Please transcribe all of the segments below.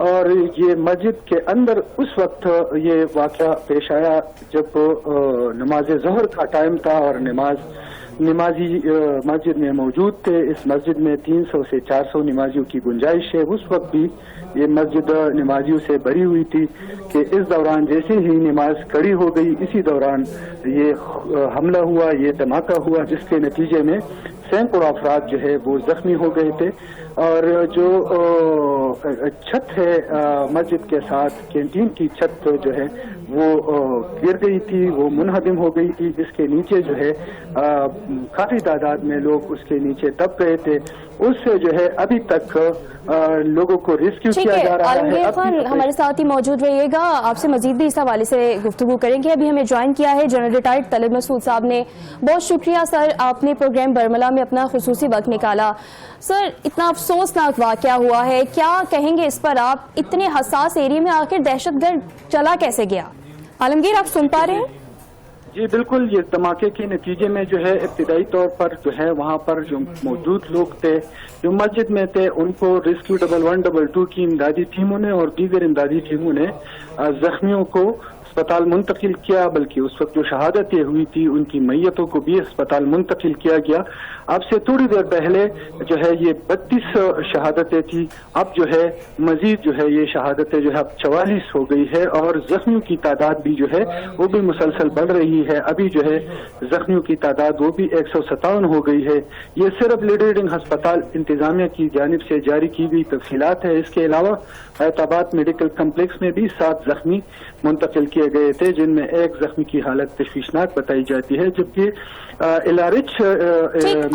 اور یہ مسجد کے اندر اس وقت یہ واقعہ پیش آیا جب نماز ظہر کا ٹائم تھا اور نمازی مسجد میں موجود تھے. اس مسجد میں 300 سے 400 نمازیوں کی گنجائش ہے. اس وقت بھی یہ مسجد نمازیوں سے بھری ہوئی تھی کہ اس دوران جیسے ہی نماز کھڑی ہو گئی اسی دوران یہ حملہ ہوا, یہ دھماکہ ہوا, جس کے نتیجے میں سینکڑوں افراد جو ہے وہ زخمی ہو گئے تھے. اور جو چھت ہے مسجد کے ساتھ کینٹین کی چھت جو ہے وہ گر گئی تھی, وہ منہدم ہو گئی تھی, جس کے نیچے جو ہے کافی تعداد میں لوگ اس کے نیچے دب گئے تھے. اس سے جو ہے ابھی تک لوگوں کو ریسکیو کیا جا رہا ہے. عالمگیر خان ہمارے ساتھ ہی موجود رہیے گا, آپ سے مزید بھی اس حوالے سے گفتگو کریں گے. ابھی ہمیں جوائن کیا ہے جنرل ریٹائرڈ طلب مسعود صاحب نے. بہت شکریہ سر, آپ نے پروگرام برملا میں اپنا خصوصی وقت نکالا. سر, اتنا افسوسناک واقعہ ہوا ہے, کیا کہیں گے اس پر آپ؟ اتنے حساس ایریے میں آخر دہشت گرد چلا کیسے گیا؟ عالمگیر آپ سن پا رہے ہیں؟ جی بالکل, یہ دھماکے کے نتیجے میں جو ہے ابتدائی طور پر جو ہے وہاں پر جو موجود لوگ تھے جو مسجد میں تھے ان کو ریسکیو 112 کی امدادی ٹیموں نے اور دیگر امدادی ٹیموں نے زخمیوں کو اسپتال منتقل کیا, بلکہ اس وقت جو شہادتیں ہوئی تھی ان کی میتوں کو بھی اسپتال منتقل کیا گیا. اب سے تھوڑی دیر پہلے جو ہے یہ 32 شہادتیں تھی, اب جو ہے مزید جو ہے یہ شہادتیں جو ہے اب 44 ہو گئی ہے اور زخمیوں کی تعداد بھی جو ہے وہ بھی مسلسل بڑھ رہی ہے. ابھی جو ہے زخمیوں کی تعداد وہ بھی 157 ہو گئی ہے. یہ صرف لیڈنگ ہسپتال انتظامیہ کی جانب سے جاری کی گئی تفصیلات ہے. اس کے علاوہ حیات آباد میڈیکل کمپلیکس میں بھی 7 زخمی منتقل کیے گئے تھے, جن میں ایک زخمی کی حالت تشویشناک بتائی جاتی ہے, جبکہ الارچ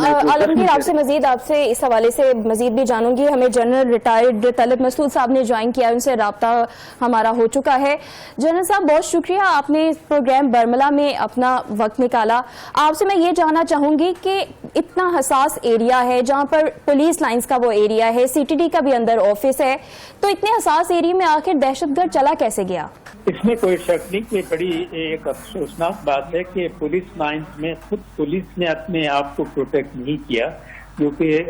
عالمگیر آپ سے اس حوالے سے مزید بھی جانوں گی. ہمیں جنرل ریٹائرڈ طلب مسعود صاحب نے جوائن کیا, ان سے رابطہ ہمارا ہو چکا ہے. جنرل صاحب بہت شکریہ, آپ نے پروگرام برملا میں اپنا وقت نکالا. آپ سے میں یہ جاننا چاہوں گی کہ اتنا حساس ایریا ہے جہاں پر پولیس لائنز کا وہ ایریا ہے, سی ٹی ڈی کا بھی اندر آفس ہے, تو اتنے حساس ایریا میں آخر دہشت گرد چلا کیسے گیا؟ اس میں کوئی شک نہیں کہ بڑی ایک افسوسناک بات ہے کہ پولیس لائنز میں خود پولیس نے اپنے آپ کو پروٹیکٹ نہیں کیا, کیونکہ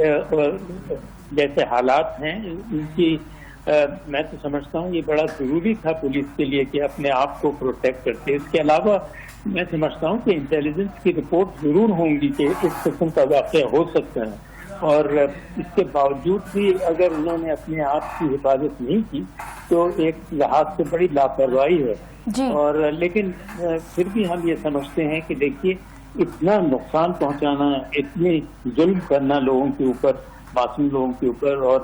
جیسے حالات ہیں ان کی میں تو سمجھتا ہوں یہ بڑا ضروری تھا پولیس کے لیے کہ اپنے آپ کو پروٹیکٹ کرتے. اس کے علاوہ میں سمجھتا ہوں کہ انٹیلیجنس کی رپورٹ ضرور ہوں گی کہ اس قسم کا واقعہ ہو سکتا ہے, اور اس کے باوجود بھی اگر انہوں نے اپنے آپ کی حفاظت نہیں کی تو ایک لحاظ سے بڑی لاپرواہی ہے جی. اور لیکن پھر بھی ہم یہ سمجھتے ہیں کہ دیکھیے اتنا نقصان پہنچانا, اتنے ظلم کرنا لوگوں کے اوپر, معصوم لوگوں کے اوپر اور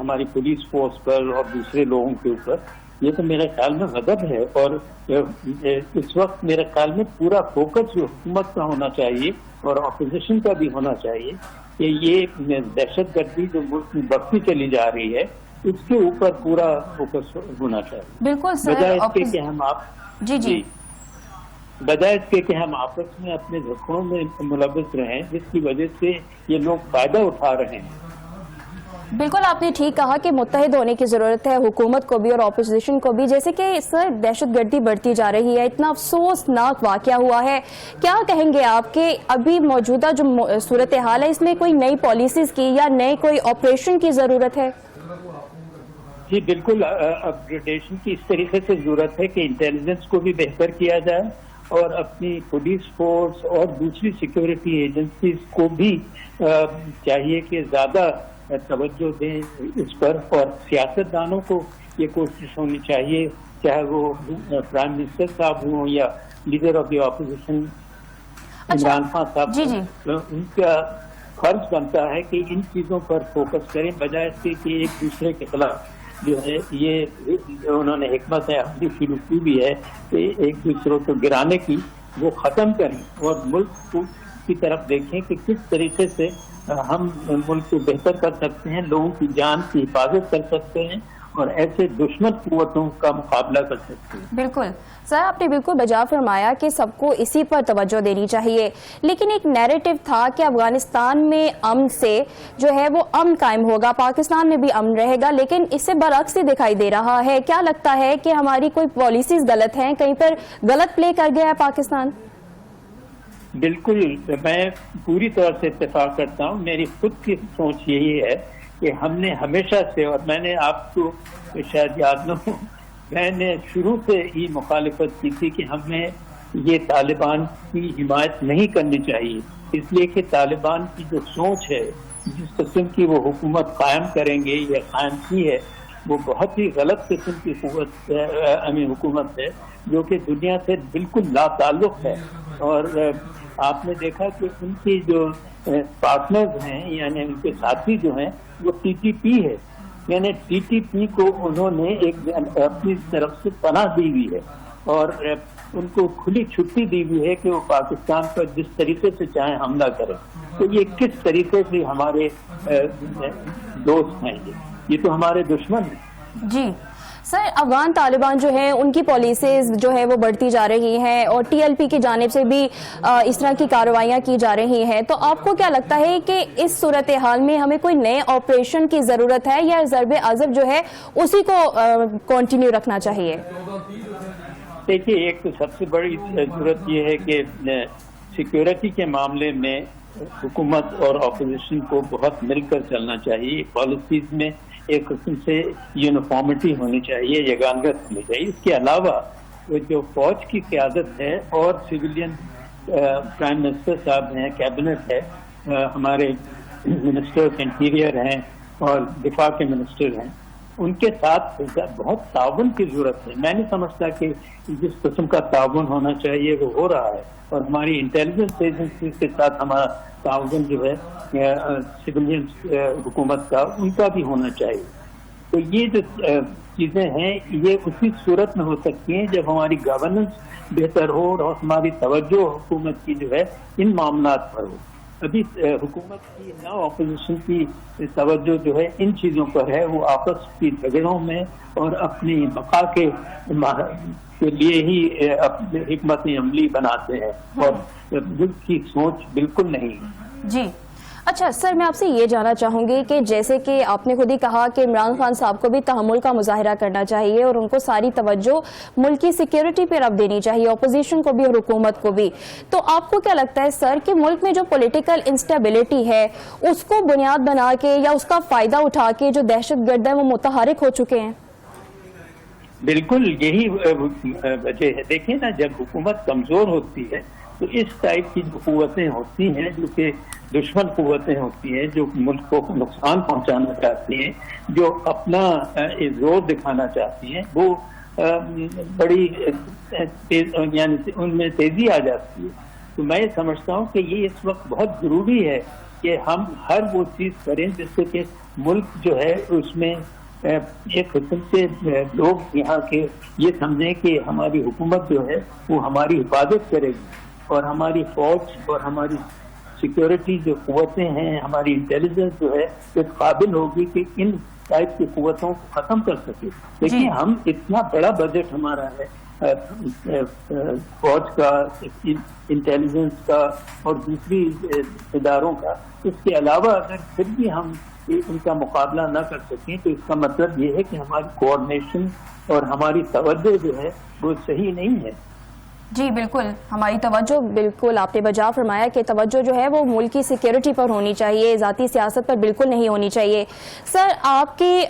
ہماری پولیس فورس پر اور دوسرے لوگوں کے اوپر, یہ تو میرے خیال میں غضب ہے. اور اس وقت میرے خیال میں پورا فوکس جو حکومت کا ہونا چاہیے اور اپوزیشن کا بھی ہونا چاہیے کہ یہ دہشت گردی جو ملک میں بڑھتی چلی جا رہی ہے اس کے اوپر پورا فوکس ہونا چاہیے. بالکل سر, بجائے اس کے کہ ہم جی بجائے اس کے کہ ہم آپس میں اپنے جھگڑوں میں ملوث رہیں جس کی وجہ سے یہ لوگ فائدہ اٹھا رہے ہیں. بالکل آپ نے ٹھیک کہا کہ متحد ہونے کی ضرورت ہے, حکومت کو بھی اور اپوزیشن کو بھی. جیسے کہ سر دہشت گردی بڑھتی جا رہی ہے, اتنا افسوسناک واقعہ ہوا ہے, کیا کہیں گے آپ کہ ابھی موجودہ جو صورتحال ہے اس میں کوئی نئی پالیسیز کی یا نئے کوئی آپریشن کی ضرورت ہے؟ جی بالکل, اپ گریڈیشن کی اس طریقے سے ضرورت ہے کہ انٹیلیجنس کو بھی بہتر کیا جائے اور اپنی پولیس فورس اور دوسری سیکورٹی ایجنسیز کو بھی چاہیے کہ زیادہ توجہ دیں اس پر, اور سیاستدانوں کو یہ کوشش ہونی چاہیے, چاہے وہ پرائم منسٹر صاحب ہوں یا leader of the opposition Imran Khan صاحب, ان کا فرض بنتا ہے کہ ان چیزوں پر فوکس کریں بجائے اس کے کہ ایک دوسرے کے خلاف جو ہے یہ انہوں نے حکمت عملی شروع کی بھی ہے کہ ایک دوسرے کو گرانے کی, وہ ختم کریں اور ملک کی طرف دیکھیں کہ کس طریقے سے ہم ملک کو بہتر کر سکتے ہیں, لوگوں کی جان کی حفاظت کر سکتے ہیں اور ایسے دشمن قوتوں کا مقابلہ کر سکتے ہیں. بالکل سر, آپ نے بالکل بجا فرمایا کہ سب کو اسی پر توجہ دینی چاہیے, لیکن ایک نیریٹو تھا کہ افغانستان میں امن سے جو ہے وہ امن قائم ہوگا, پاکستان میں بھی امن رہے گا, لیکن اس سے برعکس ہی دکھائی دے رہا ہے. کیا لگتا ہے کہ ہماری کوئی پالیسیز غلط ہیں, کہیں پر غلط پلے کر گیا ہے پاکستان؟ بالکل, میں پوری طور سے اتفاق کرتا ہوں. میری خود کی سوچ یہی ہے کہ ہم نے ہمیشہ سے، اور میں نے آپ کو شاید یاد نہ ہو، میں نے شروع سے ہی مخالفت کی تھی کہ ہمیں یہ طالبان کی حمایت نہیں کرنی چاہیے، اس لیے کہ طالبان کی جو سوچ ہے، جس قسم کی وہ حکومت قائم کریں گے یا قائم کی ہے، وہ بہت ہی غلط قسم کی حکومت ہے جو کہ دنیا سے بالکل لا تعلق ہے. اور آپ نے دیکھا کہ ان کی جو پارٹنرز ہیں، یعنی ان کے ساتھی جو ہیں، وہ ٹی ٹی پی ہے. یعنی ٹی ٹی پی کو انہوں نے ایک اپنی طرف سے پناہ دی ہوئی ہے اور ان کو کھلی چھٹی دی ہوئی ہے کہ وہ پاکستان پر جس طریقے سے چاہیں حملہ کریں. تو یہ کس طریقے سے ہمارے دوست ہیں؟ یہ تو ہمارے دشمن ہیں. جی سر، افغان طالبان جو ہیں ان کی پالیسیز جو ہے وہ بڑھتی جا رہی ہیں اور ٹی ایل پی کی جانب سے بھی اس طرح کی کارروائیاں کی جا رہی ہیں، تو آپ کو کیا لگتا ہے کہ اس صورتحال میں ہمیں کوئی نئے آپریشن کی ضرورت ہے یا ضرب عضب جو ہے اسی کو کنٹینیو رکھنا چاہیے؟ دیکھیے، ایک تو سب سے بڑی ضرورت یہ ہے کہ سیکیورٹی کے معاملے میں حکومت اور اپوزیشن کو بہت مل کر چلنا چاہیے. پالیسیز میں ایک قسم سے یونیفارمٹی ہونی چاہیے، یگانگت ہونی چاہیے. اس کے علاوہ وہ جو فوج کی قیادت ہے اور سویلین پرائم منسٹر صاحب ہیں، کیبنٹ ہے، ہمارے منسٹر انٹیریئر ہیں اور دفاع کے منسٹر ہیں، ان کے ساتھ بہت تعاون کی ضرورت ہے. میں نہیں سمجھتا کہ جس قسم کا تعاون ہونا چاہیے وہ ہو رہا ہے، اور ہماری انٹیلیجنس ایجنسیز کے ساتھ ہمارا تعاون جو ہے سویلین حکومت کا، ان کا بھی ہونا چاہیے. تو یہ جو چیزیں ہیں یہ اسی صورت میں ہو سکتی ہیں جب ہماری گورننس بہتر ہو اور ہماری توجہ حکومت کی جو ہے ان معاملات پر ہو. ابھی حکومت کی نہ اپوزیشن کی توجہ جو ہے ان چیزوں پر ہے، وہ آپس کی جھگڑوں میں اور اپنی بقا کے لیے ہی اپنی حکمت عملی بناتے ہیں، اور ملک کی سوچ بالکل نہیں. جی اچھا سر، میں آپ سے یہ جاننا چاہوں گی کہ جیسے کہ آپ نے خود ہی کہا کہ عمران خان صاحب کو بھی تحمل کا مظاہرہ کرنا چاہیے اور ان کو ساری توجہ ملک کی سیکیورٹی پر اب دینی چاہیے، اپوزیشن کو بھی اور حکومت کو بھی. تو آپ کو کیا لگتا ہے سر کہ ملک میں جو پولیٹیکل انسٹیبلٹی ہے اس کو بنیاد بنا کے یا اس کا فائدہ اٹھا کے جو دہشت گرد ہیں وہ متحرک ہو چکے ہیں؟ بالکل یہی وجہ ہے. دیکھیں نا، جب حکومت کمزور ہوتی ہے تو اس ٹائپ کی جو قوتیں ہوتی ہیں، جو کہ دشمن قوتیں ہوتی ہیں، جو ملک کو نقصان پہنچانا چاہتی ہیں، جو اپنا زور دکھانا چاہتی ہیں، وہ بڑی یعنی ان میں تیزی آ جاتی ہے. تو میں سمجھتا ہوں کہ یہ اس وقت بہت ضروری ہے کہ ہم ہر وہ چیز کریں جس سے کہ ملک جو ہے اس میں ایک قسم سے لوگ یہاں کے یہ سمجھیں کہ ہماری حکومت جو ہے وہ ہماری حفاظت کرے گی، اور ہماری فوج اور ہماری سیکیورٹی جو قوتیں ہیں، ہماری انٹیلیجنس جو ہے اس قابل ہوگی کہ ان ٹائپ کی قوتوں کو ختم کر سکے. لیکن ہم اتنا بڑا بجٹ ہمارا ہے فوج کا، انٹیلیجنس کا اور دوسری اداروں کا، اس کے علاوہ اگر پھر بھی ہم ان کا مقابلہ نہ کر سکیں تو اس کا مطلب یہ ہے کہ ہماری کوآرڈینیشن اور ہماری توجہ جو ہے وہ صحیح نہیں ہے. جی بالکل، ہماری توجہ، بالکل آپ نے بجا فرمایا کہ توجہ جو ہے وہ ملک کی سیکیورٹی پر ہونی چاہیے، ذاتی سیاست پر بالکل نہیں ہونی چاہیے. سر، آپ کی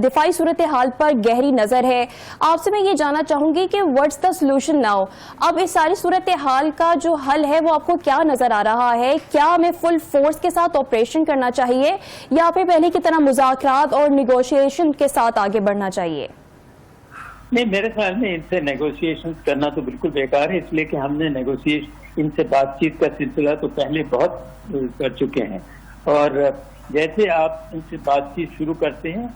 دفاعی صورتحال پر گہری نظر ہے. آپ سے میں یہ جاننا چاہوں گی کہ واٹس دا سولوشن ناؤ؟ اب اس ساری صورتحال کا جو حل ہے وہ آپ کو کیا نظر آ رہا ہے؟ کیا ہمیں فل فورس کے ساتھ آپریشن کرنا چاہیے یا پھر پہلے کی طرح مذاکرات اور نیگوشیشن کے ساتھ آگے بڑھنا چاہیے؟ نہیں، میرے خیال میں ان سے نیگوشیشن کرنا تو بالکل بیکار ہے، اس لیے کہ ہم نے ان سے بات چیت کا سلسلہ تو پہلے بہت کر چکے ہیں، اور جیسے آپ ان سے بات چیت شروع کرتے ہیں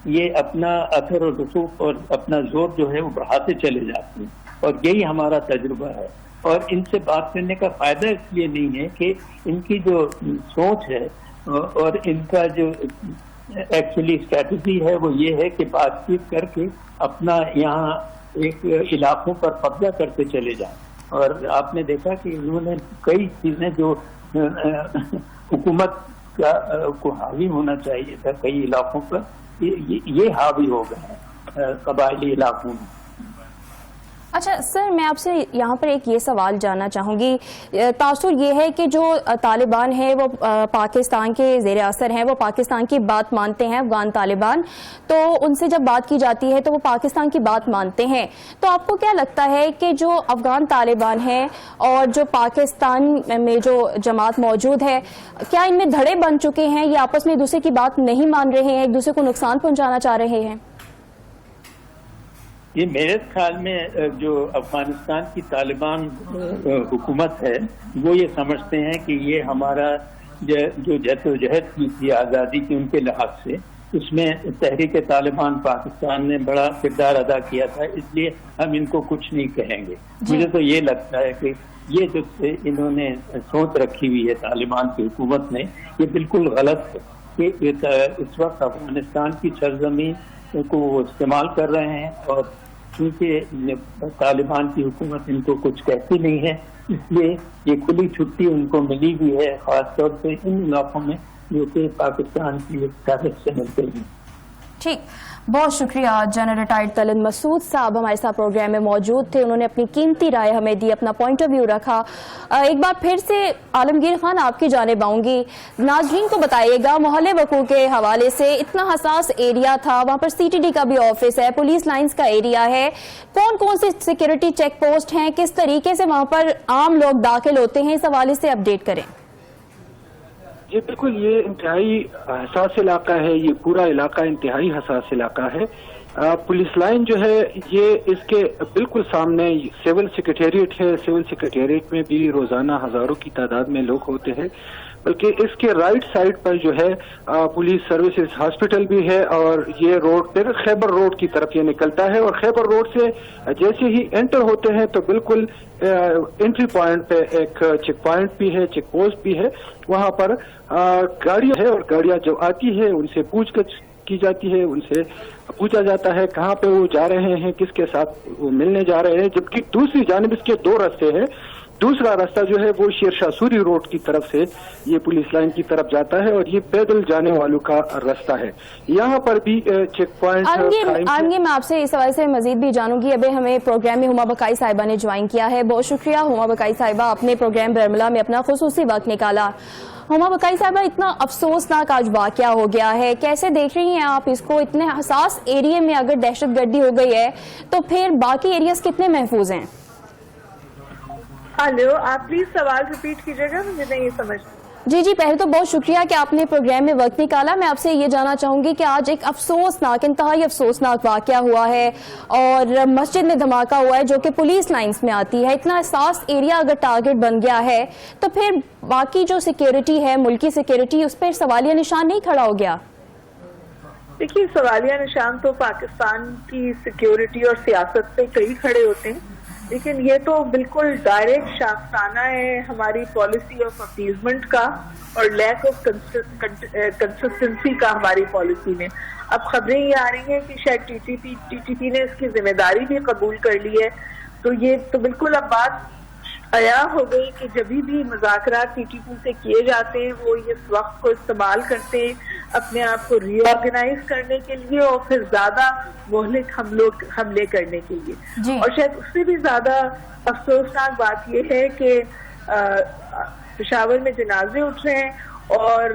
یہ اپنا اثر اور رسوخ اور اپنا زور جو ہے وہ بڑھاتے چلے جاتے ہیں، اور یہی ہمارا تجربہ ہے. اور ان سے بات کرنے کا فائدہ اس لیے نہیں ہے کہ ان کی جو سوچ ہے اور ان کا جو ایکچولی اسٹریٹجی ہے وہ یہ ہے کہ بات چیت کر کے اپنا یہاں ایک علاقوں پر قبضہ کرتے چلے جائیں. اور آپ نے دیکھا کہ انہوں نے کئی چیزیں جو حکومت کو حاوی ہونا چاہیے تھا کئی علاقوں پر، یہ حاوی ہو گئے ہیں قبائلی علاقوں میں. اچھا سر، میں آپ سے یہاں پر ایک یہ سوال جاننا چاہوں گی. تاثر یہ ہے کہ جو طالبان ہیں وہ پاکستان کے زیر اثر ہیں، وہ پاکستان کی بات مانتے ہیں، افغان طالبان، تو ان سے جب بات کی جاتی ہے تو وہ پاکستان کی بات مانتے ہیں. تو آپ کو کیا لگتا ہے کہ جو افغان طالبان ہیں اور جو پاکستان میں جو جماعت موجود ہے، کیا ان میں دھڑے بن چکے ہیں، یہ آپس میں ایک دوسرے کی بات نہیں مان رہے ہیں، ایک دوسرے کو نقصان پہنچانا چاہ رہے ہیں؟ یہ میرے خیال میں جو افغانستان کی طالبان حکومت ہے وہ یہ سمجھتے ہیں کہ یہ ہمارا جو جدوجہد کی تھی آزادی کی ان کے لحاظ سے، اس میں تحریک طالبان پاکستان نے بڑا کردار ادا کیا تھا، اس لیے ہم ان کو کچھ نہیں کہیں گے. مجھے تو یہ لگتا ہے کہ یہ جو انہوں نے سوچ رکھی ہوئی ہے طالبان کی حکومت نے، یہ بالکل غلط ہے کہ اس وقت افغانستان کی سرزمین کو وہ استعمال کر رہے ہیں، اور چونکہ طالبان کی حکومت ان کو کچھ کہتی نہیں ہے، اس لیے یہ کھلی چھٹی ان کو ملی ہوئی ہے، خاص طور پہ ان علاقوں میں جو کہ پاکستان کی سرحد سے ملتے ہیں. ٹھیک، بہت شکریہ. جنرل ریٹائرڈ طلعت مسعود صاحب ہمارے ساتھ پروگرام میں موجود تھے، انہوں نے اپنی قیمتی رائے ہمیں دی، اپنا پوائنٹ آف ویو رکھا. ایک بار پھر سے عالمگیر خان آپ کی جانب آؤں گی. ناظرین کو بتائیے گا، محلے وقوع کے حوالے سے اتنا حساس ایریا تھا، وہاں پر سی ٹی ڈی کا بھی آفس ہے، پولیس لائنز کا ایریا ہے، کون کون سے سیکورٹی چیک پوسٹ ہیں، کس طریقے سے وہاں پر عام لوگ داخل ہوتے ہیں، اس حوالے سے اپڈیٹ کریں. جی بالکل، یہ انتہائی حساس علاقہ ہے، یہ پورا علاقہ انتہائی حساس علاقہ ہے. پولیس لائن جو ہے یہ اس کے بالکل سامنے سول سیکریٹریٹ ہے. سول سیکریٹریٹ میں بھی روزانہ ہزاروں کی تعداد میں لوگ ہوتے ہیں، بلکہ اس کے رائٹ سائڈ پر جو ہے پولیس سروسز ہاسپٹل بھی ہے، اور یہ روڈ پھر خیبر روڈ کی طرف یہ نکلتا ہے، اور خیبر روڈ سے جیسے ہی انٹر ہوتے ہیں تو بالکل انٹری پوائنٹ پہ ایک چیک پوائنٹ بھی ہے، چیک پوسٹ بھی ہے. وہاں پر گاڑیاں ہے، اور گاڑیاں جو آتی ہے ان سے پوچھ گچھ کی جاتی ہے، ان سے پوچھا جاتا ہے کہاں پہ وہ جا رہے ہیں، کس کے ساتھ وہ ملنے جا رہے ہیں. جبکہ دوسری جانب اس کے دو راستے ہیں. دوسرا راستہ جو ہے وہ شیر شاہ سوری روڈ کی طرف سے یہ پولیس لائن کی طرف جاتا ہے، اور یہ پیدل جانے والوں کا راستہ ہے. یہاں پر بھی چیک پوائنٹ. آئیں گے میں آپ سے اس حوالے سے مزید بھی جانوں گی. ابھی ہمیں پروگرام میں ہما بقائی صاحبہ نے جوائن کیا ہے. بہت شکریہ ہما بقائی صاحبہ، اپنے پروگرام برملا میں اپنا خصوصی وقت نکالا. ہما بقائی صاحبہ، اتنا افسوسناک آج واقعہ ہو گیا ہے، کیسے دیکھ رہی ہیں آپ اس کو؟ اتنے حساس ایریے میں اگر دہشت گردی ہو گئی ہے تو پھر باقی ایریاز کتنے محفوظ ہیں؟ ہلو، آپ پلیز سوال ریپیٹ کیجیے گا، مجھے نہیں سمجھ. جی پہلے تو بہت شکریہ کہ آپ نے پروگرام میں وقت نکالا. میں آپ سے یہ جاننا چاہوں گی کہ آج ایک افسوسناک، انتہائی افسوسناک واقعہ ہوا ہے، اور مسجد میں دھماکہ ہوا ہے جو کہ پولیس لائنز میں آتی ہے. اتنا حساس ایریا اگر ٹارگٹ بن گیا ہے تو پھر باقی جو سیکیورٹی ہے، ملکی سیکیورٹی، اس پر سوالیہ نشان نہیں کھڑا ہو گیا؟ دیکھیے، سوالیہ نشان تو پاکستان کی سیکیورٹی اور سیاست پہ کئی کھڑے ہوتے ہیں، لیکن یہ تو بالکل ڈائریکٹ شاخسانہ ہے ہماری پالیسی آف اپیزمنٹ کا اور لیک آف کنسسٹنسی کا ہماری پالیسی میں. اب خبریں یہ آ رہی ہیں کہ شاید ٹی ٹی پی نے اس کی ذمہ داری بھی قبول کر لی ہے. تو یہ تو بالکل اب بات عیاں ہو گئی کہ جبھی بھی مذاکرات ٹی ٹی پی سے کیے جاتے ہیں وہ اس وقت کو استعمال کرتے ہیں اپنے آپ کو ری آرگنائز کرنے کے لیے اور پھر زیادہ مہلک حملے کرنے کے لیے. اور شاید اس سے بھی زیادہ افسوسناک بات یہ ہے کہ پشاور میں جنازے اٹھ رہے ہیں اور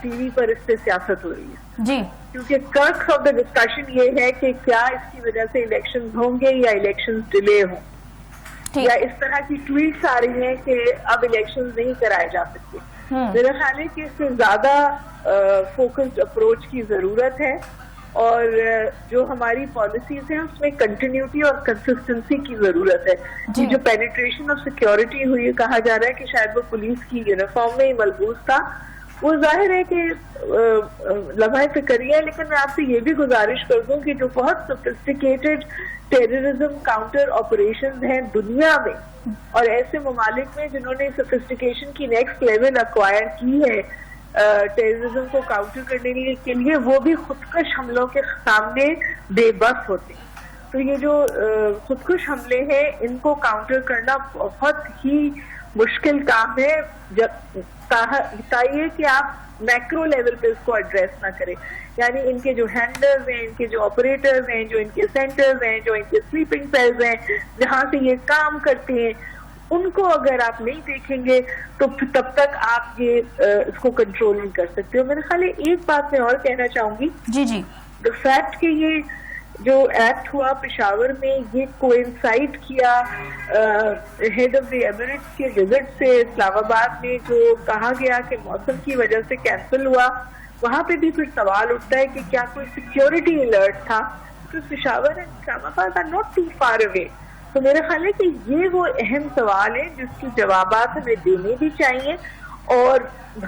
ٹی وی پر اس پہ سیاست ہو رہی ہے. جی، کیونکہ کرکس آف دا ڈسکشن یہ ہے کہ کیا اس کی وجہ سے الیکشن ہوں گے یا الیکشن ڈیلے ہوں، یا اس طرح کی ٹویٹس آ رہی ہیں کہ اب الیکشن نہیں کرائے جا سکتے. میرا خیال ہے کہ اس سے زیادہ فوکسڈ اپروچ کی ضرورت ہے، اور جو ہماری پالیسیز ہیں اس میں کنٹینیوٹی اور کنسسٹنسی کی ضرورت ہے. جو پینیٹریشن آف سیکیورٹی ہوئی، کہا جا رہا ہے کہ شاید وہ پولیس کی یونیفارم میں ہی ملبوس تھا، وہ ظاہر ہے کہ لمحہ فکری ہے. لیکن میں آپ سے یہ بھی گزارش کر دوں کہ جو بہت سوفسٹیکیٹڈ ٹیررزم کاؤنٹر آپریشنز ہیں دنیا میں، اور ایسے ممالک میں جنہوں نے سوفسٹیکیشن کی نیکسٹ لیول ایکوائر کی ہے ٹیررزم کو کاؤنٹر کرنے کے لیے، وہ بھی خودکش حملوں کے سامنے بے بس ہوتے ہیں. تو یہ جو خودکش حملے ہیں ان کو کاؤنٹر کرنا بہت ہی مشکل کام ہے، چاہیے کہ آپ میکرو لیول پہ اس کو ایڈریس نہ کریں. یعنی ان کے جو ہینڈلرز ہیں، ان کے جو آپریٹرز ہیں، جو ان کے سینٹرز ہیں، جو ان کے سلیپنگ سیلز ہیں، جہاں سے یہ کام کرتے ہیں، ان کو اگر آپ نہیں دیکھیں گے تو تب تک آپ یہ اس کو کنٹرول نہیں کر سکتے ہو. میرے خیال ہے ایک بات میں اور کہنا چاہوں گی. جی دا فیکٹ کہ یہ جو ایکٹ ہوا پشاور میں، یہ کوئنسائڈ کیا ہیڈ آف دی ایمریٹس کے وزٹ سے اسلام آباد میں، جو کہا گیا کہ موسم کی وجہ سے کینسل ہوا. وہاں پہ بھی پھر سوال اٹھتا ہے کہ کیا کوئی سیکیورٹی الرٹ تھا؟ تو Peshawar and Islamabad are not too far away. تو میرا خیال ہے کہ یہ وہ اہم سوال ہے جس کی جوابات ہمیں دینے بھی چاہیے اور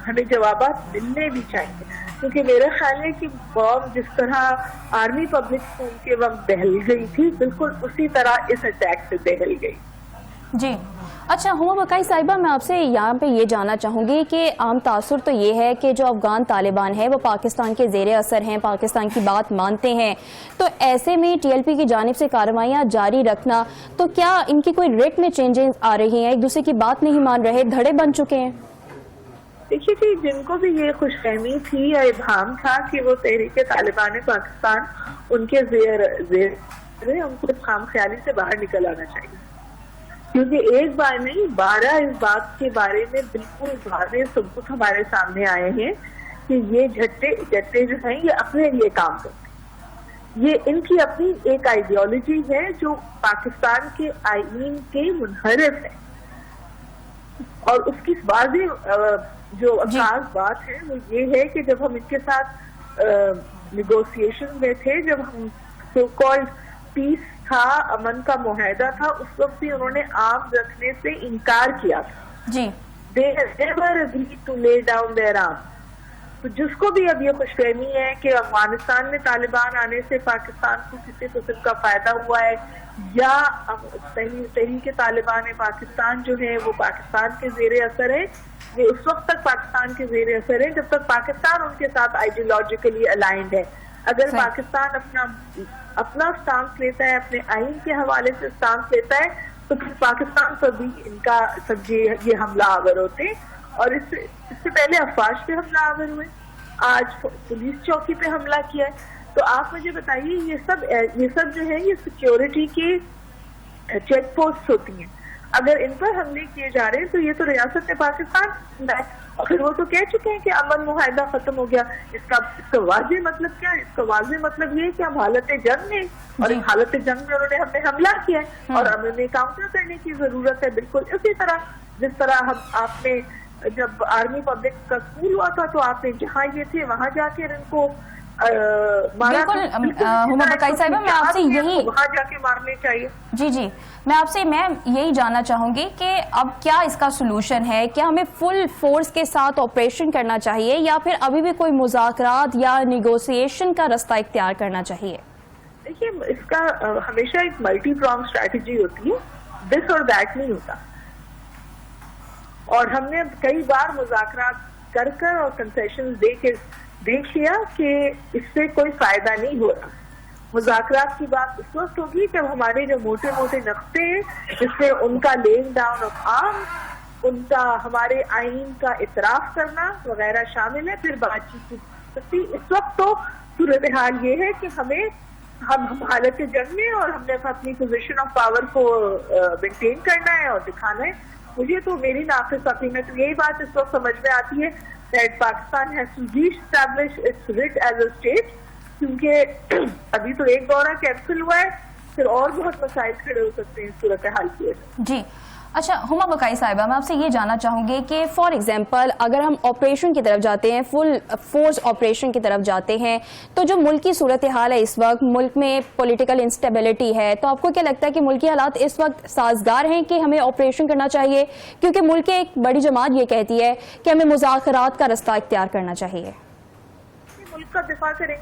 ہمیں جوابات ملنے بھی چاہیے. کیونکہ میرا خیال ہے کہ بام جس طرح آرمی پبلک اسکول کے وقت دہل گئی تھی، بالکل اسی طرح اس اٹیک سے دہل گئی. جی اچھا، ہما بقائی صاحبہ، میں آپ سے یہاں پہ یہ جاننا چاہوں گی کہ عام تاثر تو یہ ہے کہ جو افغان طالبان ہیں وہ پاکستان کے زیر اثر ہیں، پاکستان کی بات مانتے ہیں، تو ایسے میں ٹی ایل پی کی جانب سے کارروائیاں جاری رکھنا، تو کیا ان کی کوئی ریٹ میں چینجز آ رہی ہیں؟ ایک دوسرے کی بات نہیں مان رہے، دھڑے بن چکے ہیں؟ دیکھیے جی، جن کو بھی یہ خوش فہمی تھی یا ابہام تھا کہ وہ تحریک طالبان پاکستان ان کے زیر ان کو خام خیالی سے باہر نکل آنا چاہیے. کیونکہ ایک بار نہیں 12 اس بات کے بارے میں بالکل واضح ثبوت ہمارے سامنے آئے ہیں کہ یہ جٹے جو ہیں یہ اپنے لیے کام کرتے ہیں. یہ ان کی اپنی ایک آئیڈیالوجی ہے جو پاکستان کے آئین کے منحرف ہے، اور اس کی واضح جو خاص بات ہے وہ یہ ہے کہ جب ہم ان کے ساتھ نیگوسیشن میں تھے، جب ہم سو کالڈ پیس تھا، امن کا معاہدہ تھا، اس وقت بھی انہوں نے آرمز رکھنے سے انکار کیا تھا. جی they have never agreed to lay down their arms. تو جس کو بھی اب یہ خوش فہمی ہے کہ افغانستان میں طالبان آنے سے پاکستان کو کسی قسم کا فائدہ ہوا ہے، یا تحریک طالبان پاکستان جو ہے وہ پاکستان کے زیر اثر ہے، یہ اس وقت تک پاکستان کے زیر اثر ہے جب تک پاکستان ان کے ساتھ آئیڈیولوجیکلی الائنڈ ہے. اگر پاکستان اپنا سٹانس لیتا ہے، اپنے آئین کے حوالے سے سٹانس لیتا ہے، تو پھر پاکستان پر بھی ان کا سب یہ حملہ آور ہوتے. اور اس سے پہلے افواج پہ حملہ آور ہوئے، آج پولیس چوکی پہ حملہ کیا ہے. تو آپ مجھے بتائیے، یہ سب جو ہے یہ سیکیورٹی کی چیک پوسٹ ہوتی ہیں. اگر ان پر حملے کیے جا رہے ہیں تو یہ تو ریاست پاکستان ہے، اور پھر وہ تو کہہ چکے ہیں کہ امن معاہدہ ختم ہو گیا. اس کا واضح مطلب کیا ہے؟ اس کا واضح مطلب یہ کہ ہم حالت جنگ میں، اور اس حالت جنگ میں انہوں نے ہم پہ حملہ کیا ہے اور ہمیں کاؤنٹر کرنے کی ضرورت ہے. بالکل اسی طرح جس طرح آپ نے جب آرمی پبلک کا اسکول ہوا تھا تو آپ نے جہاں یہ تھے وہاں جا کے ان کو بالکل ہما بقائی صاحبہ، میں آپ سے یہی وہاں جا کے مارنے چاہیے. جی میں آپ سے یہی جاننا چاہوں گی کہ اب کیا اس کا سولوشن ہے؟ کیا ہمیں فل فورس کے ساتھ آپریشن کرنا چاہیے یا پھر ابھی بھی کوئی مذاکرات یا نیگوسیشن کا رستہ اختیار کرنا چاہیے؟ دیکھیے، اس کا ہمیشہ ایک ملٹی پرانگ اسٹریٹجی ہوتی ہے، دس اور دیٹ نہیں ہوتا. اور ہم نے کئی بار مذاکرات کر اور کنسیشن دے کے دیکھ لیا کہ اس سے کوئی فائدہ نہیں ہو رہا. مذاکرات کی بات اس وقت ہوگی جب ہمارے جو موٹے نقطے ہیں جس میں ان کا لینگ ڈاؤن آف آرمز، ان کا ہمارے آئین کا اعتراف کرنا وغیرہ شامل ہے، پھر بات چیت کی سکتی. اس وقت تو صورتحال یہ ہے کہ ہم حالت جنگ میں، اور ہم نے اپنی پوزیشن آف پاور کو مینٹین کرنا ہے اور دکھانا ہے. مجھے تو میری ناقص عقلی میں تو یہی بات اس وقت سمجھ میں آتی ہے that Pakistan has to re-establish its writ as a state، کیونکہ ابھی تو ایک دورہ کینسل ہوا ہے، پھر اور بہت مسائل کھڑے ہو سکتے ہیں صورتحال کی وجہ سے. جی اچھا، ہما بقائی صاحبہ، میں آپ سے یہ جاننا چاہوں گی کہ فار ایگزامپل اگر ہم آپریشن کی طرف جاتے ہیں، فل فورس آپریشن کی طرف جاتے ہیں، تو جو ملک کی صورتحال ہے اس وقت، ملک میں پولیٹیکل انسٹیبلٹی ہے، تو آپ کو کیا لگتا ہے کہ ملکی حالات اس وقت سازگار ہیں کہ ہمیں آپریشن کرنا چاہیے؟ کیونکہ ملک کی ایک بڑی جماعت یہ کہتی ہے کہ ہمیں مذاکرات کا رستہ اختیار کرنا چاہیے. ملک کا دفاع کریں،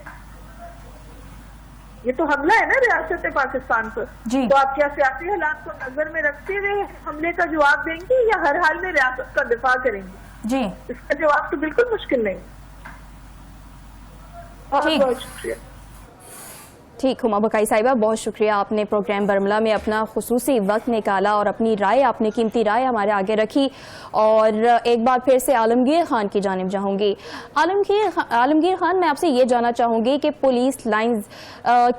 یہ تو حملہ ہے نا ریاست پاکستان پر. تو آپ کیا سیاسی حالات کو نظر میں رکھتے ہوئے حملے کا جواب دیں گے یا ہر حال میں ریاست کا دفاع کریں گے؟ جی اس کا جواب تو بالکل مشکل نہیں. بہت بہت شکریہ. ٹھیک، ہما بکائی صاحبہ بہت شکریہ، آپ نے پروگرام برملا میں اپنا خصوصی وقت نکالا اور اپنی رائے، اپنی قیمتی رائے ہمارے آگے رکھی. اور ایک بار پھر سے عالمگیر خان کی جانب جاؤں گی. عالمگیر خان، میں آپ سے یہ جاننا چاہوں گی کہ پولیس لائنز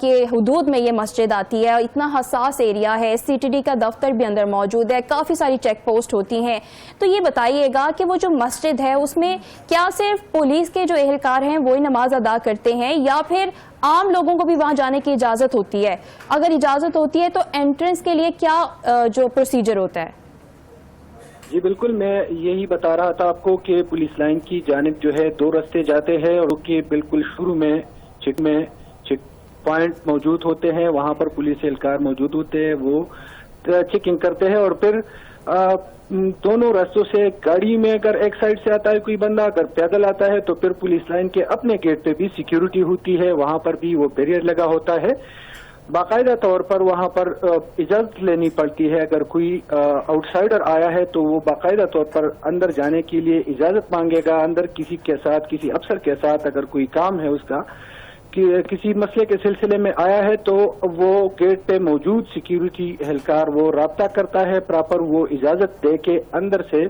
کے حدود میں یہ مسجد آتی ہے، اتنا حساس ایریا ہے، CTD کا دفتر بھی اندر موجود ہے، کافی ساری چیک پوسٹ ہوتی ہیں، تو یہ بتائیے گا کہ وہ جو مسجد ہے اس میں کیا صرف پولیس کے جو اہلکار ہیں وہی نماز ادا کرتے ہیں یا پھر عام لوگوں کو بھی وہاں جانے کی اجازت ہوتی ہے؟ اگر اجازت ہوتی ہے تو انٹرنس کے لیے کیا جو پروسیجر ہوتا ہے؟ جی بالکل، میں یہی بتا رہا تھا آپ کو کہ پولیس لائن کی جانب جو ہے 2 راستے جاتے ہیں اور کے بالکل شروع میں چیک پوائنٹ موجود ہوتے ہیں، وہاں پر پولیس اہلکار موجود ہوتے ہیں، وہ چیکنگ کرتے ہیں. اور پھر دونوں راستوں سے گاڑی میں اگر ایک سائڈ سے آتا ہے کوئی بندہ، اگر پیدل آتا ہے تو پھر پولیس لائن کے اپنے گیٹ پہ بھی سیکیورٹی ہوتی ہے، وہاں پر بھی وہ بیریئر لگا ہوتا ہے. باقاعدہ طور پر وہاں پر اجازت لینی پڑتی ہے. اگر کوئی آؤٹ سائڈر آیا ہے تو وہ باقاعدہ طور پر اندر جانے کے لیے اجازت مانگے گا. اندر کسی کے ساتھ، کسی افسر کے ساتھ اگر کوئی کام ہے اس کا، کسی مسئلے کے سلسلے میں آیا ہے تو وہ گیٹ پہ موجود سیکیورٹی اہلکار وہ رابطہ کرتا ہے پراپر، وہ اجازت دے کے اندر سے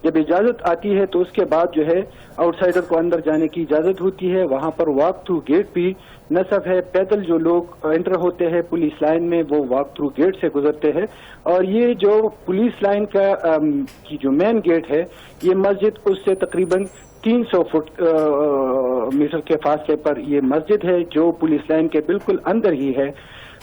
جب اجازت آتی ہے تو اس کے بعد جو ہے آؤٹ سائڈر کو اندر جانے کی اجازت ہوتی ہے. وہاں پر واک تھرو گیٹ بھی نصب ہے، پیدل جو لوگ انٹر ہوتے ہیں پولیس لائن میں وہ واک تھرو گیٹ سے گزرتے ہیں. اور یہ جو پولیس لائن کا کی جو مین گیٹ ہے، یہ مسجد اس سے تقریباً 300 فٹ میٹر کے فاصلے پر یہ مسجد ہے جو پولیس لائن کے بالکل اندر ہی ہے.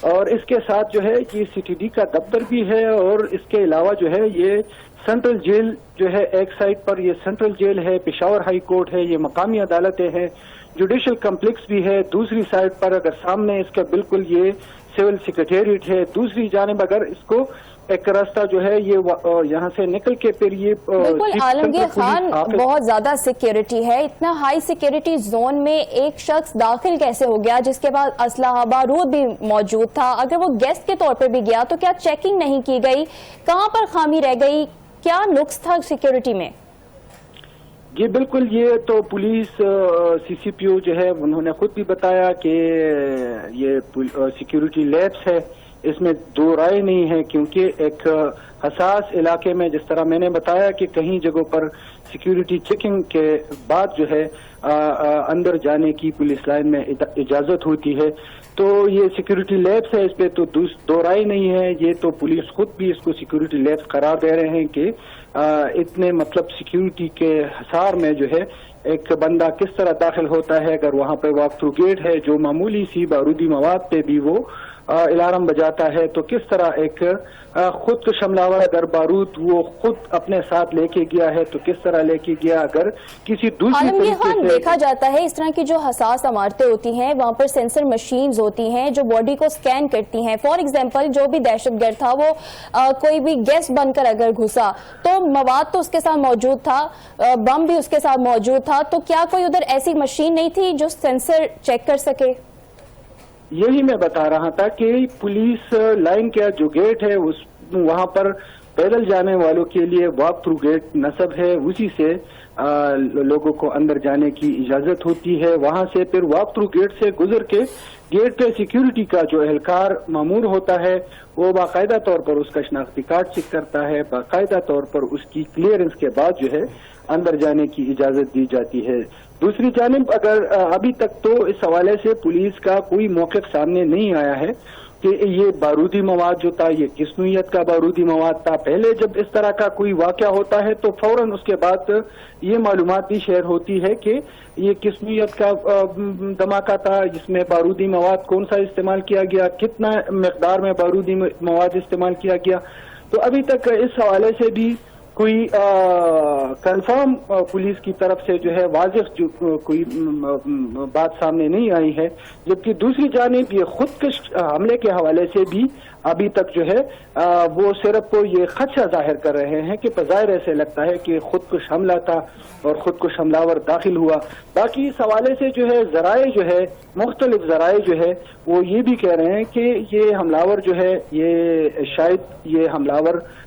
اور اس کے ساتھ جو ہے یہ CTD کا دفتر بھی ہے، اور اس کے علاوہ جو ہے یہ سینٹرل جیل جو ہے ایک سائڈ پر یہ سینٹرل جیل ہے، پشاور ہائی کورٹ ہے، یہ مقامی عدالتیں ہیں، جوڈیشل کمپلیکس بھی ہے. دوسری سائڈ پر اگر سامنے اس کا بالکل یہ سول سیکریٹریٹ ہے. دوسری جانب اگر اس کو ایک راستہ جو ہے یہ یہاں سے نکل کے پھر یہ بالکل عالمگیر خان، بہت زیادہ سیکیورٹی ہے، اتنا ہائی سیکیورٹی زون میں ایک شخص داخل کیسے ہو گیا جس کے بعد اسلحہ بارود بھی موجود تھا؟ اگر وہ گیسٹ کے طور پر بھی گیا تو کیا چیکنگ نہیں کی گئی؟ کہاں پر خامی رہ گئی؟ کیا نقص تھا سیکیورٹی میں؟ جی بالکل، یہ تو پولیس CCPO جو ہے انہوں نے خود بھی بتایا کہ یہ سیکیورٹی لیبس ہے، اس میں 2 رائے نہیں ہے، کیونکہ ایک حساس علاقے میں جس طرح میں نے بتایا کہ کہیں جگہوں پر سیکیورٹی چیکنگ کے بعد جو ہے اندر جانے کی پولیس لائن میں اجازت ہوتی ہے. تو یہ سیکیورٹی لیبس ہے، اس پہ تو 2 رائے نہیں ہے. یہ تو پولیس خود بھی اس کو سیکیورٹی لیبس قرار دے رہے ہیں کہ اتنے مطلب سیکیورٹی کے حصار میں جو ہے ایک بندہ کس طرح داخل ہوتا ہے. اگر وہاں پہ واک تھرو گیٹ ہے جو معمولی سی بارودی مواد پہ بھی وہ الارم بجاتا ہے، تو کس طرح ایک خود کو حملہ اگر بارود وہ خود اپنے ساتھ لے کے گیا ہے تو کس طرح لے کے گیا. اگر کسی دوسری عالمگیر خان، دیکھا جاتا ہے اس طرح کی جو حساس عمارتیں ہوتی ہیں وہاں پر سینسر مشینز ہوتی ہیں جو باڈی کو سکین کرتی ہیں. فار ایگزامپل جو بھی دہشت گرد تھا وہ کوئی بھی گیسٹ بن کر اگر گھسا تو مواد تو اس کے ساتھ موجود تھا، بم بھی اس کے ساتھ موجود تھا، تو کیا کوئی ادھر ایسی مشین نہیں تھی جو سینسر چیک کر سکے؟ یہی میں بتا رہا تھا کہ پولیس لائن کا جو گیٹ ہے وہاں پر پیدل جانے والوں کے لیے واک تھرو گیٹ نصب ہے، اسی سے لوگوں کو اندر جانے کی اجازت ہوتی ہے. وہاں سے پھر واک تھرو گیٹ سے گزر کے گیٹ پہ سیکیورٹی کا جو اہلکار مامور ہوتا ہے وہ باقاعدہ طور پر اس کا شناختی کارڈ چیک کرتا ہے، باقاعدہ طور پر اس کی کلیئرنس کے بعد جو ہے اندر جانے کی اجازت دی جاتی ہے. دوسری جانب اگر ابھی تک تو اس حوالے سے پولیس کا کوئی موقف سامنے نہیں آیا ہے کہ یہ بارودی مواد جو تھا یہ کس نوعیت کا بارودی مواد تھا. پہلے جب اس طرح کا کوئی واقعہ ہوتا ہے تو فوراً اس کے بعد یہ معلومات بھی شیئر ہوتی ہے کہ یہ کس نوعیت کا دھماکہ تھا، جس میں بارودی مواد کون سا استعمال کیا گیا، کتنا مقدار میں بارودی مواد استعمال کیا گیا. تو ابھی تک اس حوالے سے بھی کوئی کنفرم پولیس کی طرف سے جو ہے واضح جو کوئی بات سامنے نہیں آئی ہے. جبکہ دوسری جانب یہ خودکش حملے کے حوالے سے بھی ابھی تک جو ہے وہ صرف کو یہ خدشہ ظاہر کر رہے ہیں کہ بظاہر ایسے لگتا ہے کہ خودکش حملہ تھا اور خودکش حملہ داخل ہوا. باقی اس حوالے سے جو ہے ذرائع جو ہے مختلف ذرائع جو ہے وہ یہ بھی کہہ رہے ہیں کہ یہ حملہ جو ہے یہ شاید یہ حملہ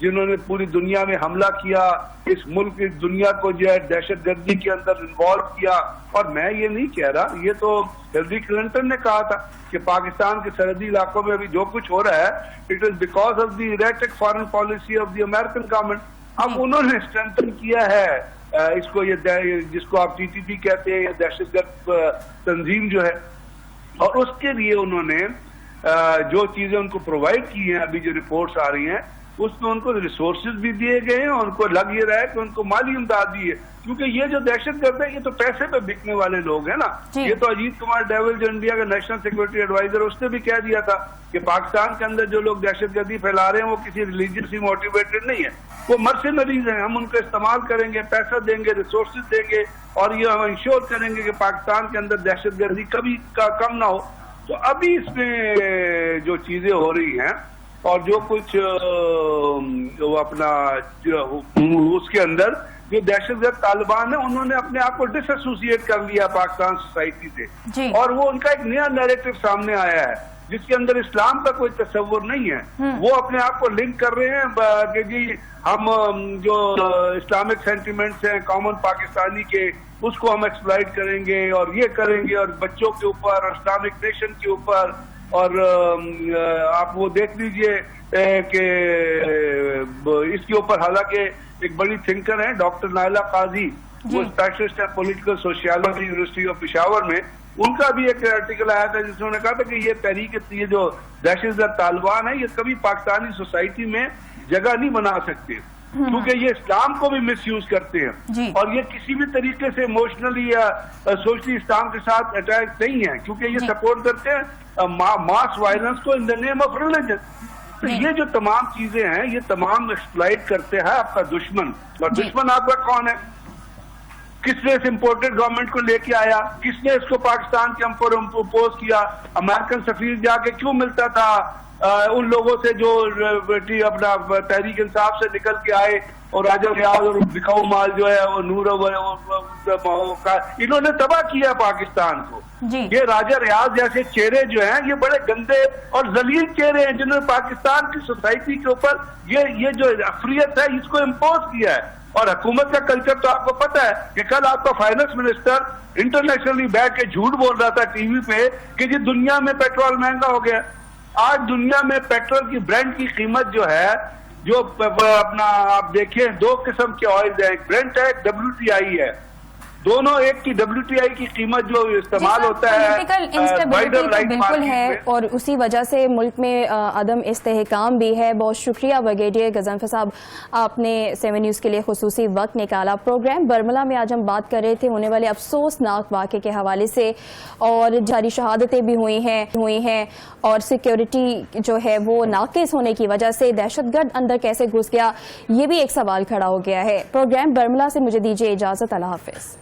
جنہوں نے پوری دنیا میں حملہ کیا، اس ملک کی دنیا کو جو ہے دہشت گردی کے اندر انوالو کیا. اور میں یہ نہیں کہہ رہا، یہ تو ہلری کلنٹن نے کہا تھا کہ پاکستان کے سرحدی علاقوں میں ابھی جو کچھ ہو رہا ہے it is because of the erratic foreign policy of the American government. اب انہوں نے اسٹرینتھن کیا ہے اس کو، یہ جس کو آپ TTP کہتے ہیں، یہ دہشت گرد تنظیم جو ہے، اور اس کے لیے انہوں نے جو چیزیں ان کو پرووائڈ کی ہیں، ابھی جو رپورٹس آ رہی ہیں اس میں ان کو ریسورسز بھی دیے گئے ہیں، اور ان کو لگ یہ رہا ہے کہ ان کو مالی امداد دی ہے. کیونکہ یہ جو دہشت گرد ہے یہ تو پیسے پہ بکنے والے لوگ ہیں نا. یہ تو اجیت کمار ڈیول جو انڈیا کا نیشنل سیکورٹی ایڈوائزر، اس نے بھی کہہ دیا تھا کہ پاکستان کے اندر جو لوگ دہشت گردی پھیلا رہے ہیں وہ کسی ریلیجنسی موٹیویٹڈ نہیں ہے، وہ مرسنریز ہیں. ہم ان کو استعمال کریں گے، پیسہ دیں گے، ریسورسز دیں گے، اور یہ ہم انشور کریں گے کہ پاکستان کے اندر دہشت گردی کبھی کم نہ ہو. تو ابھی اس میں جو چیزیں ہو رہی ہیں اور جو کچھ اپنا اس کے اندر جو دہشت گرد طالبان ہیں، انہوں نے اپنے آپ کو ڈس ایسوسیٹ کر لیا پاکستان سوسائٹی سے، اور وہ ان کا ایک نیا نیریٹو سامنے آیا ہے جس کے اندر اسلام کا کوئی تصور نہیں ہے. وہ اپنے آپ کو لنک کر رہے ہیں کہ جی ہم جو اسلامک سینٹیمنٹس ہیں کامن پاکستانی کے، اس کو ہم ایکسپلائٹ کریں گے اور یہ کریں گے، اور بچوں کے اوپر اور اسلامک نیشن کے اوپر. اور آپ وہ دیکھ لیجئے کہ اس کے اوپر حالانکہ ایک بڑی تھنکر ہیں ڈاکٹر نائلہ قاضی، وہ اسپیشلسٹ ہے political sociology university of Peshawar میں. ان کا بھی ایک آرٹیکل آیا تھا جس میں نے کہا تھا کہ یہ تحریک، یہ جو دہشت گرد طالبان ہے، یہ کبھی پاکستانی سوسائٹی میں جگہ نہیں بنا سکتے کیونکہ یہ اسلام کو بھی مس یوز کرتے ہیں، اور یہ کسی بھی طریقے سے ایموشنلی یا سوشلی اسلام کے ساتھ اٹیچ نہیں ہے، کیونکہ یہ سپورٹ کرتے ہیں ماس وائلنس کو ان دا نیم آف ریلیجن. تو یہ جو تمام چیزیں ہیں یہ تمام ایکسپلائٹ کرتے ہیں آپ کا دشمن. اور دشمن آپ کا کون ہے؟ کس نے اس امپورٹڈ گورنمنٹ کو لے کے آیا؟ کس نے اس کو پاکستان کے ہم پر امپوز کیا؟ امریکن سفیر جا کے کیوں ملتا تھا ان لوگوں سے جو اپنا تحریک انصاف سے نکل کے آئے، اور راجہ ریاض اور بکھاؤ مال جو ہے وہ نور، انہوں نے تباہ کیا پاکستان کو. یہ راجہ ریاض جیسے چہرے جو ہیں یہ بڑے گندے اور ذلیل چہرے ہیں جنہوں نے پاکستان کی سوسائٹی کے اوپر یہ جو اقلیت ہے اس کو امپوز کیا ہے. اور حکومت کا کلچر تو آپ کو پتا ہے کہ کل آپ کا فائنانس منسٹر انٹرنیشنلی بیٹھ کے جھوٹ بول رہا تھا ٹی وی پہ کہ جی دنیا میں پیٹرول مہنگا ہو گیا. آج دنیا میں پیٹرول کی برینڈ کی قیمت جو ہے، جو اپنا آپ دیکھیں دو قسم کے آئل ہیں، ایک برینڈ ہے، ایک WTI ہے. دونوں ایک کی WTI کی قیمت جو استعمال ہوتا ہے بالکل ہے، اور اسی وجہ سے ملک میں عدم استحکام بھی ہے. بہت شکریہ بریگیڈیئر غضنفر صاحب، آپ نے 7 نیوز کے لیے خصوصی وقت نکالا. پروگرام برملا میں آج ہم بات کر رہے تھے ہونے والے افسوسناک واقعے کے حوالے سے، اور جاری شہادتیں بھی ہوئی ہیں اور سیکیورٹی جو ہے وہ ناقص ہونے کی وجہ سے دہشت گرد اندر کیسے گھس گیا، یہ بھی ایک سوال کھڑا ہو گیا ہے. پروگرام برملا سے مجھے دیجیے اجازت. اللہ حافظ.